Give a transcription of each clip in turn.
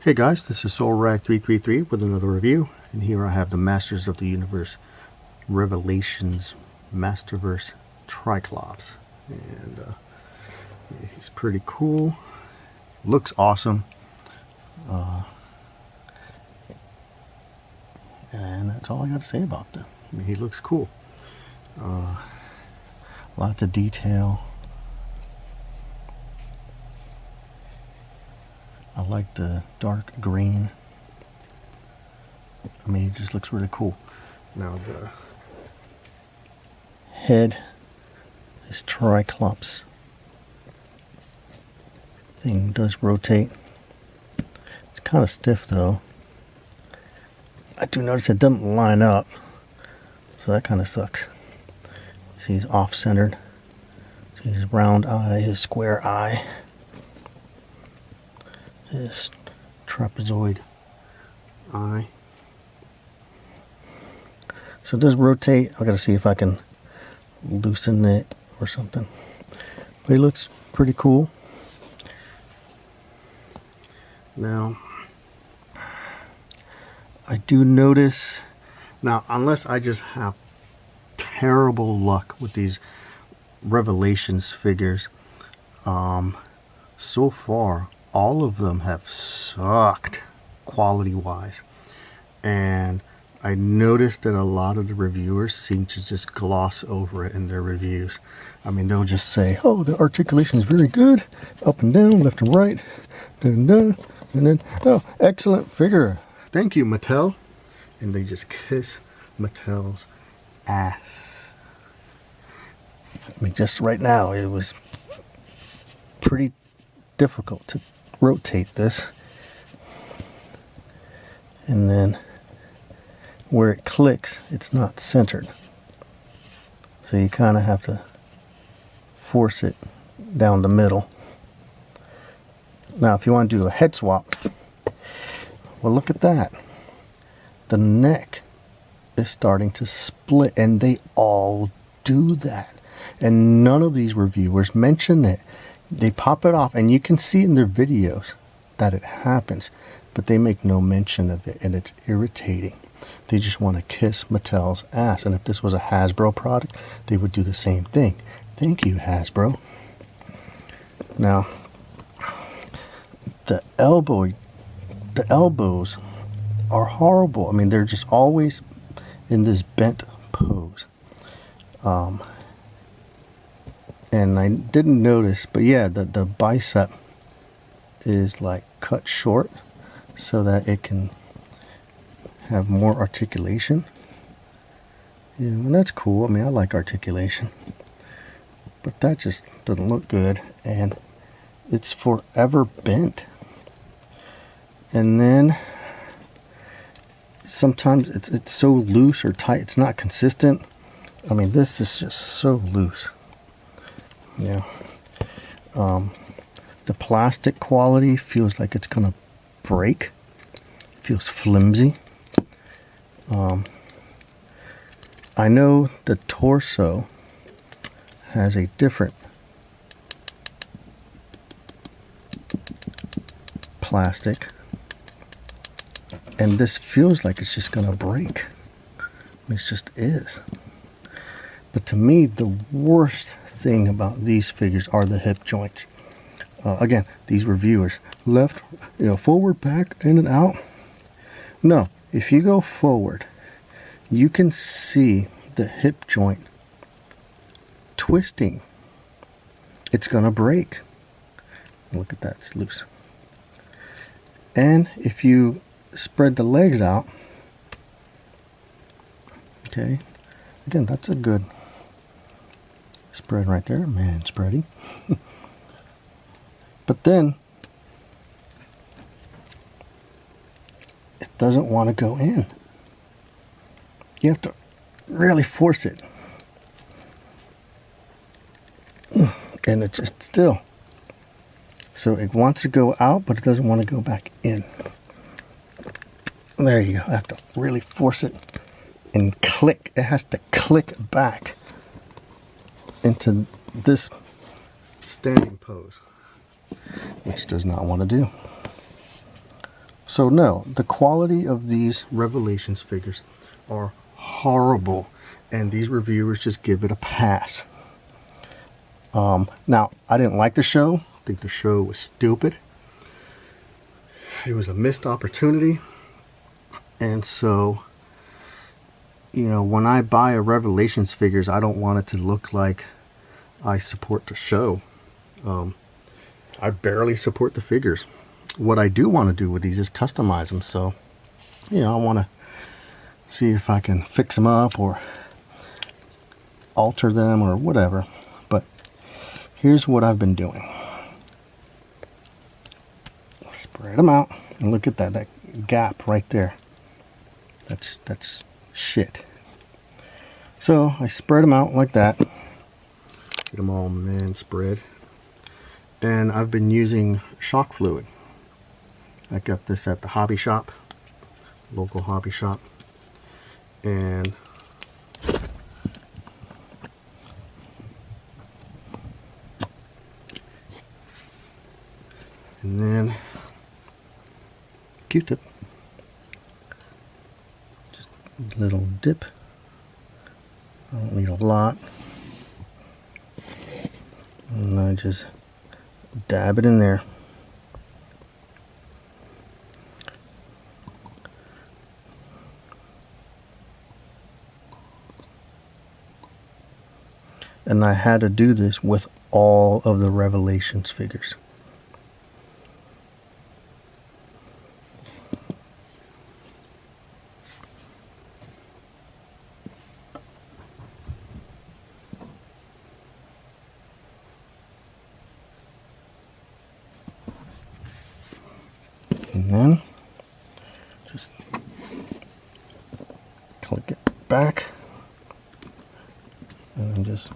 Hey guys, this is SoulRag333 with another review, and here I have the Masters of the Universe Revelations Masterverse Tri-Klops, and he's pretty cool, looks awesome, and that's all I got to say about them. I mean, he looks cool, lots of detail. I like the dark green. I mean, it just looks really cool. Now the head, this Tri-Klops thing does rotate. It's kind of stiff though. I do notice it doesn't line up, so that kind of sucks. See, he's off-centered. See his round eye, his square eye. This trapezoid eye. So it does rotate. I gotta see if I can loosen it or something. But it looks pretty cool. Now, I do notice, now unless I just have terrible luck with these Revelations figures, so far all of them have sucked quality wise, and I noticed that a lot of the reviewers seem to just gloss over it in their reviews. I mean, they'll just say, oh, the articulation is very good, up and down, left and right, and then, oh, excellent figure, thank you, Mattel. And they just kiss Mattel's ass. I mean, just right now it was pretty difficult to rotate this, and then where it clicks, it's not centered, so you kind of have to force it down the middle. Now if you want to do a head swap, well, look at that, the neck is starting to split, and they all do that, and none of these reviewers mention it. They pop it off, and you can see in their videos that it happens, but they make no mention of it, and it's irritating. They just want to kiss Mattel's ass, and if this was a Hasbro product, they would do the same thing. Thank you, Hasbro. Now, the elbows are horrible. I mean, they're just always in this bent pose. And I didn't notice, but yeah, the bicep is like cut short so that it can have more articulation. Yeah, and that's cool. I mean, I like articulation, but that just doesn't look good, and it's forever bent. And then sometimes it's so loose or tight, it's not consistent. I mean, this is just so loose. Yeah, the plastic quality feels like it's gonna break. It feels flimsy. I know the torso has a different plastic, and this feels like it's just gonna break. It just is. But to me, the worst thing about these figures are the hip joints. Again, these reviewers, left, forward, back, in and out. No, if you go forward, you can see the hip joint twisting. It's gonna break. Look at that, it's loose. And if you spread the legs out, okay, again, that's a good spread right there, man spreading. But then it doesn't want to go in. You have to really force it, and it's just still. So it wants to go out, but it doesn't want to go back in. There you go. I have to really force it and click. It has to click back into this standing pose, which does not want to do. So no, the quality of these Revelations figures are horrible, and these reviewers just give it a pass. Now, I didn't like the show. I think the show was stupid. It was a missed opportunity. And so, you know, when I buy a Revelations figures, I don't want it to look like I support the show. I barely support the figures. What I do want to do with these is customize them. So, you know, I want to see if I can fix them up or alter them or whatever. But here's what I've been doing. Spread them out, and look at that gap right there. That's shit. So I spread them out like that. Get them all spread. And I've been using shock fluid. I got this at the hobby shop, local hobby shop. And then Q-tip, just a little dip. I don't need a lot, and I just dab it in there. And I had to do this with all of the Revelations figures. And then just click it back, and then just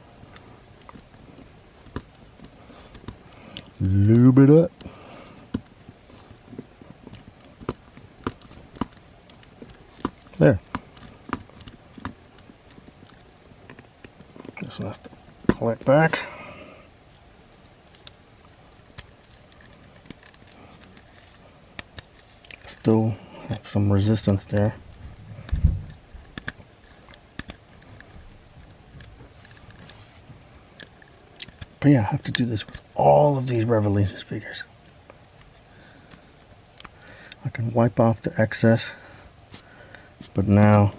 lube it up. There. This one has to click back. Still have some resistance there. But yeah, I have to do this with all of these Revelations figures. I can wipe off the excess, but now,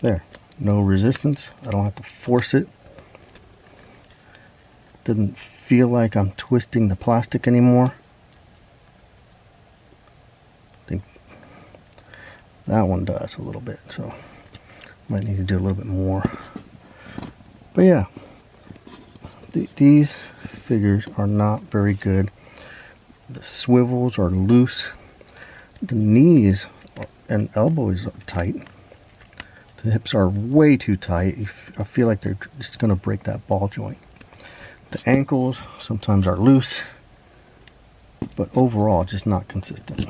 there, no resistance. I don't have to force it. Doesn't feel like I'm twisting the plastic anymore. I think that one does a little bit, so might need to do a little bit more. But yeah, these figures are not very good. The swivels are loose. The knees and elbows are tight. The hips are way too tight. I feel like they're just going to break that ball joint. The ankles sometimes are loose, but overall just not consistent.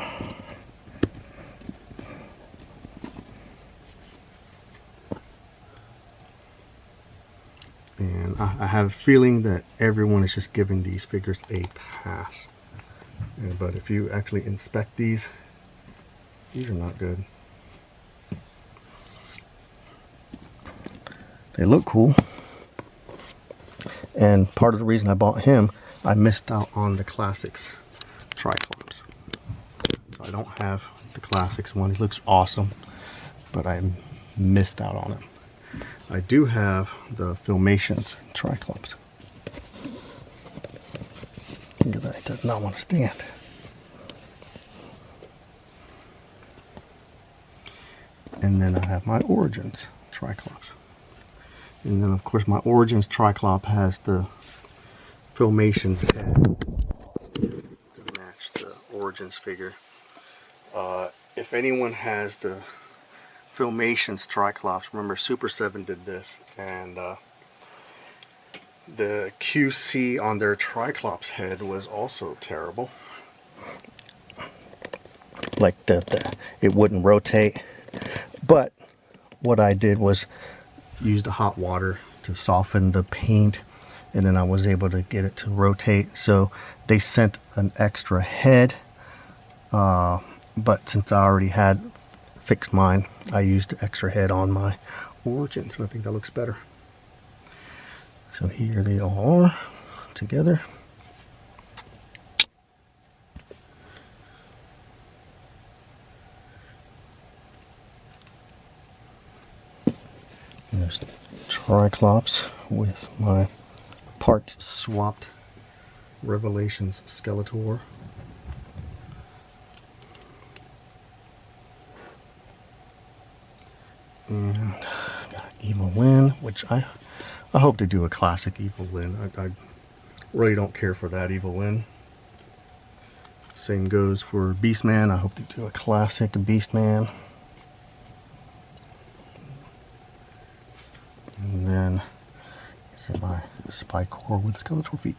And I have a feeling that everyone is just giving these figures a pass. But if you actually inspect these are not good. They look cool. And part of the reason I bought him, I missed out on the Classics Tri-Klops. So I don't have the Classics one. He looks awesome, but I missed out on him. I do have the Filmations Tri-Klops. Look at that, he does not want to stand. And then I have my Origins Tri-Klops. And then of course my Origins Tri-Klop has the Filmations head to match the Origins figure. If anyone has the Filmations Tri-Klops, remember Super 7 did this, and the QC on their Tri-Klops head was also terrible. Like it wouldn't rotate. But what I did was use the hot water to soften the paint, and then I was able to get it to rotate. So they sent an extra head but since I already had fixed mine, I used the extra head on my origin, so I think that looks better. So here they all are together. There's Tri-Klops with my parts swapped Revelations Skeletor. And got Evil Lyn, which I hope to do a classic Evil Lyn. I really don't care for that Evil Lyn. Same goes for Beastman. I hope to do a classic Beastman. And then here's my Spy Core with Skeletor feet.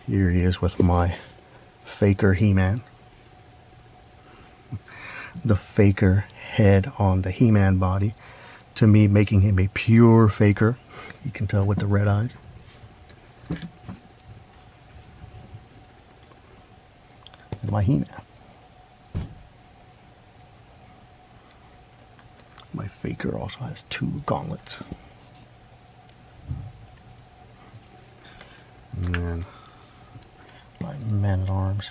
Here he is with my Faker He-Man. The Faker head on the He-Man body, to me making him a pure Faker. You can tell with the red eyes. And my He-Man. My Faker also has 2 gauntlets. And then my Man-at-Arms.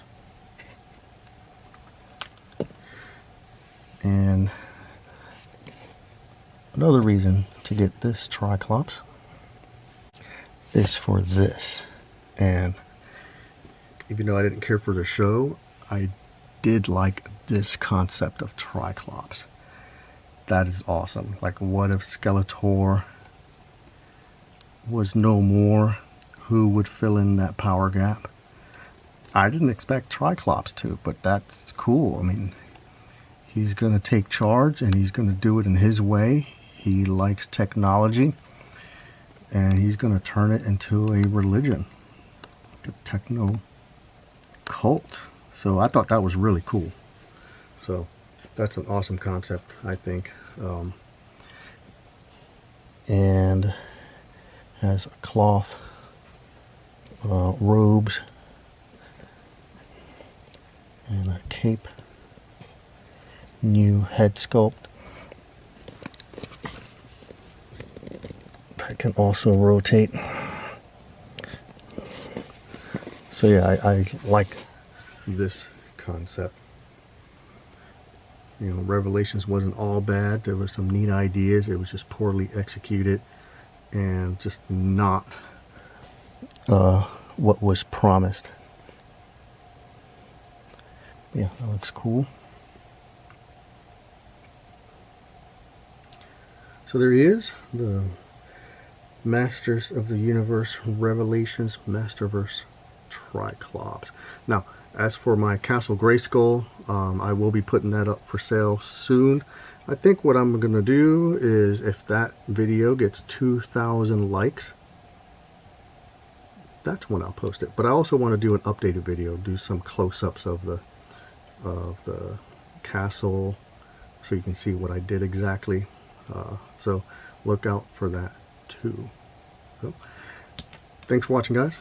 And another reason to get this Tri-Klops is for this. And even though I didn't care for the show, I did like this concept of Tri-Klops. That is awesome. Like, what if Skeletor was no more? Who would fill in that power gap? I didn't expect Tri-Klops to, but that's cool. I mean, he's going to take charge and he's going to do it in his way. He likes technology and he's going to turn it into a religion, a techno cult. So I thought that was really cool. So that's an awesome concept, I think. And has cloth robes and a cape. New head sculpt. I can also rotate. So yeah, I like this concept. You know, Revelations wasn't all bad. There were some neat ideas. It was just poorly executed and just not what was promised. Yeah, that looks cool. So there he is, the Masters of the Universe Revelations Masterverse Tri-Klops. Now, as for my Castle Grayskull, I will be putting that up for sale soon. I think what I'm going to do is, if that video gets 2,000 likes, that's when I'll post it. But I also want to do an updated video, do some close-ups of the castle, so you can see what I did exactly. So look out for that too. So, thanks for watching, guys.